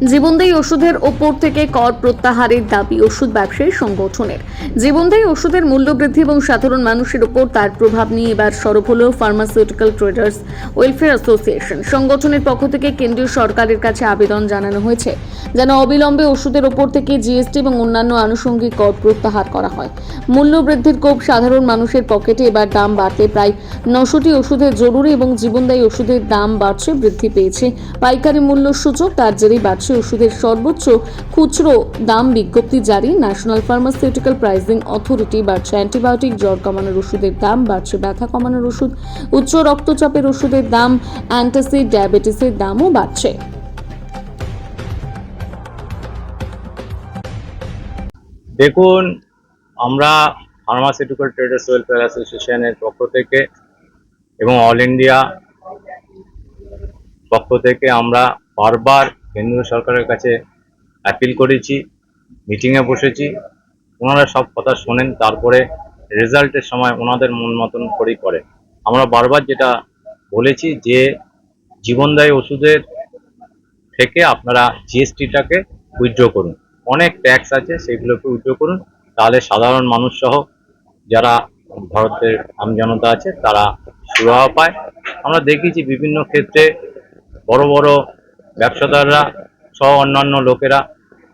জীবনদায়ী ওষুধের ওপর থেকে কর প্রত্যাহারের দাবি ওষুধ ব্যবসায়ী সংগঠনের। জীবনদায়ী ওষুধের মূল্য বৃদ্ধি এবং সাধারণ মানুষের উপর তার প্রভাব নিয়ে এবার সরব হল ফার্মাসিউটিক্যাল ট্রেডার্স ওয়েলফেয়ার অ্যাসোসিয়েশন। সংগঠনের পক্ষ থেকে কেন্দ্রীয় সরকারের কাছে আবেদন জানানো হয়েছে যেন অবিলম্বে ওষুধের ওপর থেকে জিএসটি এবং অন্যান্য আনুষঙ্গিক কর প্রত্যাহার করা হয়। মূল্য বৃদ্ধির কোপ সাধারণ মানুষের পকেটে এবার দাম বাড়তে প্রায় 900টি ওষুধের জরুরি এবং জীবনদায়ী ওষুধের দাম বাড়ছে, বৃদ্ধি পেয়েছে পাইকারি মূল্য সূচক। তার জেরেই বাড়ছে ওষুধের সর্বোচ্চ খুচরো দাম। বিজ্ঞপ্তি জারি ন্যাশনাল ফার্মাসিউটিক্যাল প্রাইসিং অথরিটি। বাড়ছে অ্যান্টিবায়োটিক, জ্বর কমানোর ওষুধের দাম, বাড়ছে ব্যথা কমানোর ওষুধ, উচ্চ রক্তচাপের ওষুধের দাম, অ্যান্টাসিড, ডায়াবেটিসের দামও বাড়ছে। দেখুন, আমরা ফার্মাসিউটিক্যাল ট্রেডার্স ওয়েলফেয়ার অ্যাসোসিয়েশনের পক্ষ থেকে এবং অল ইন্ডিয়া পক্ষ থেকে আমরা বারবার কেন্দ্রীয় সরকারের কাছে অ্যাপিল করেছি, মিটিংয়ে বসেছি। ওনারা সব কথা শোনেন, তারপরে রেজাল্টের সময় ওনাদের মন মতন করেই করে। আমরা বারবার যেটা বলেছি যে জীবনদায়ী ওষুধের থেকে আপনারা জিএসটিটাকে উইথড্র করুন। অনেক ট্যাক্স আছে, সেগুলোকে উইথড্র করুন, তাহলে সাধারণ মানুষ সহ যারা ভারতের আমজনতা আছে তারা সুরাহা পায়। আমরা দেখেছি বিভিন্ন ক্ষেত্রে বড় বড় ব্যবসাদাররা সহ অন্যান্য লোকেরা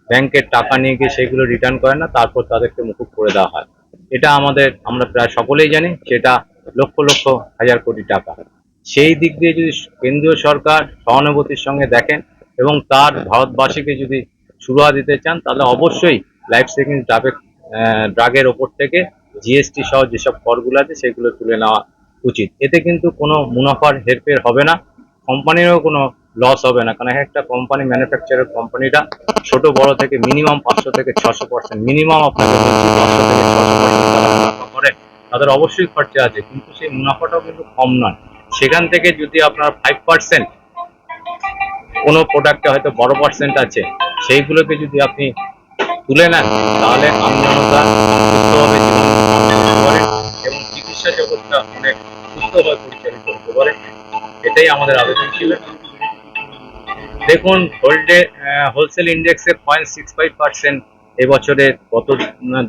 ব্যাংকের টাকা নিয়ে গিয়ে সেগুলো রিটার্ন করে না, তারপর তাদেরকে মুকুব করে দেওয়া হয়। এটা আমরা প্রায় সকলেই জানি, সেটা লক্ষ লক্ষ হাজার কোটি টাকা। সেই দিক দিয়ে যদি কেন্দ্রীয় সরকার সহানুভূতির সঙ্গে দেখেন এবং তার ভারতবাসীকে যদি সুরাহা দিতে চান, তাহলে অবশ্যই লাইফ সেভিং ড্রাগের ওপর থেকে জিএসটি সহ যেসব করগুলো আছে সেগুলো তুলে নেওয়া উচিত। এতে কিন্তু কোনো মুনাফার হেরফের হবে না, কোম্পানিরও কোনো লস হবে না। কারণ একটা কোম্পানি, ম্যানুফ্যাকচারের কোম্পানিটা ছোট বড় থেকে মিনিমাম 500 থেকে 600%, মিনিমাম আপনাকে বলছি 500 থেকে 600% তারা মুনাফা করে। তাদের অবশ্যই খরচা আছে, কিন্তু সেই মুনাফাটাও কিন্তু কম নয়। সেখান থেকে যদি আপনার 5% কোনো প্রোডাক্টে হয়তো বড় পার্সেন্ট আছে, সেইগুলোকে যদি আপনি তুলে নেন, তাহলে আমজনতা সুস্থভাবে জীবন করতে পারে এবং চিকিৎসা জগৎটা অনেক সুস্থভাবে পরিচালিত করতে পারে। এটাই আমাদের আবেদন ছিল। দেখুন, হোলসেল ইন্ডেক্সে 0.65% এবছরে গত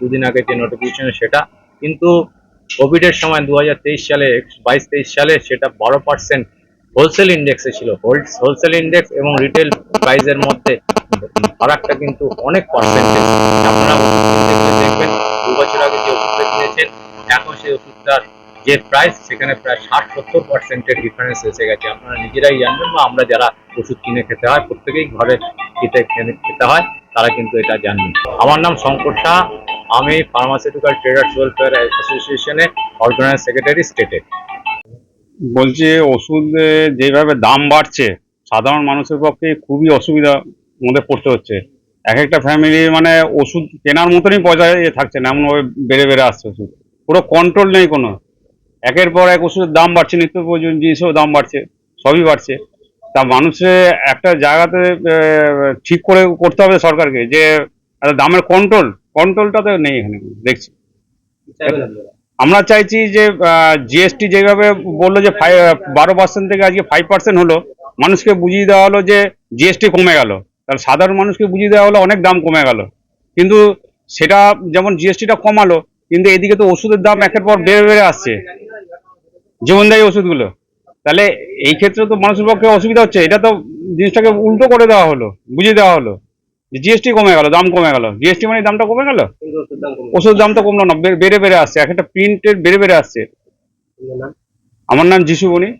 দুদিন আগে যে নোটিফিকেশন সেটা, কিন্তু কোভিডের সময় 2023 সালে 22-23 সালে সেটা 12% হোলসেল ইন্ডেক্সে ছিল। হোলসেল ইন্ডেক্স এবং রিটেল প্রাইসের মধ্যে ফারাকটা কিন্তু অনেক পার্সেন্টেজ। আপনারা ওষুধ দেখবেন 2 বছর আগে যে ওষুধটা কিনেছেন, এখন সেই ওষুধটার যে প্রাইস সেখানে প্রায় 60-70%-এর ডিফারেন্স এসে গেছে। আপনারা নিজেরাই জানবেন, বা আমরা যারা ওষুধ কিনে খেতে হয়, প্রত্যেকেই ঘরে খেতে হয়, তারা কিন্তু এটা জানবেন। আমার নাম শঙ্কর শাহ, আমি ফার্মাসিউটিক্যাল ট্রেডার্স ওয়েলফেয়ার অ্যাসোসিয়েশনের অর্গানাইজ সেক্রেটারি স্টেটে। বলছি, ওষুধে যেভাবে দাম বাড়ছে সাধারণ মানুষের পক্ষে খুবই অসুবিধার মধ্যে পড়তে হচ্ছে। এক একটা ফ্যামিলি মানে ওষুধ কেনার মতনই পয়সা থাকছে না, এমনভাবে বেড়ে বেড়ে আসছে ওষুধ, পুরো কন্ট্রোল নেই কোনো। একের পর এক ওষুধের দাম বাড়ছে, নিত্য প্রয়োজনীয় জিনিসেও দাম বাড়ছে, সবই বাড়ছে। তা মানুষের একটা জায়গাতে ঠিক করে করতে হবে সরকারকে, যে একটা দামের কন্ট্রোলটা তো নেই এখানে দেখছি। আমরা চাইছি যে জিএসটি যেভাবে বললো যে 12% থেকে আজকে 5% হলো, মানুষকে বুঝিয়ে দেওয়া হলো যে জিএসটি কমে গেল, তাহলে সাধারণ মানুষকে বুঝিয়ে দেওয়া হলো অনেক দাম কমে গেল। কিন্তু সেটা যেমন জিএসটিটা কমালো, কিন্তু এদিকে তো ওষুধের দাম একের পর বেড়ে বেড়ে আসছে, জীবনদায়ী ওষুধগুলো। তাহলে এই ক্ষেত্রে তো মানুষের পক্ষে অসুবিধা হচ্ছে। এটা তো জিনিসটাকে উল্টো করে দেওয়া হলো, বুঝিয়ে দেওয়া হলো জিএসটি কমে গেল, দাম কমে গেল। জিএসটি মানে দামটা কমে গেল, ওষুধের দাম তো কমলো না, বেড়ে বেড়ে আসছে। এক একটা প্রিন্টের বেড়ে বেড়ে আসছে। আমার নাম যিশু বণিক।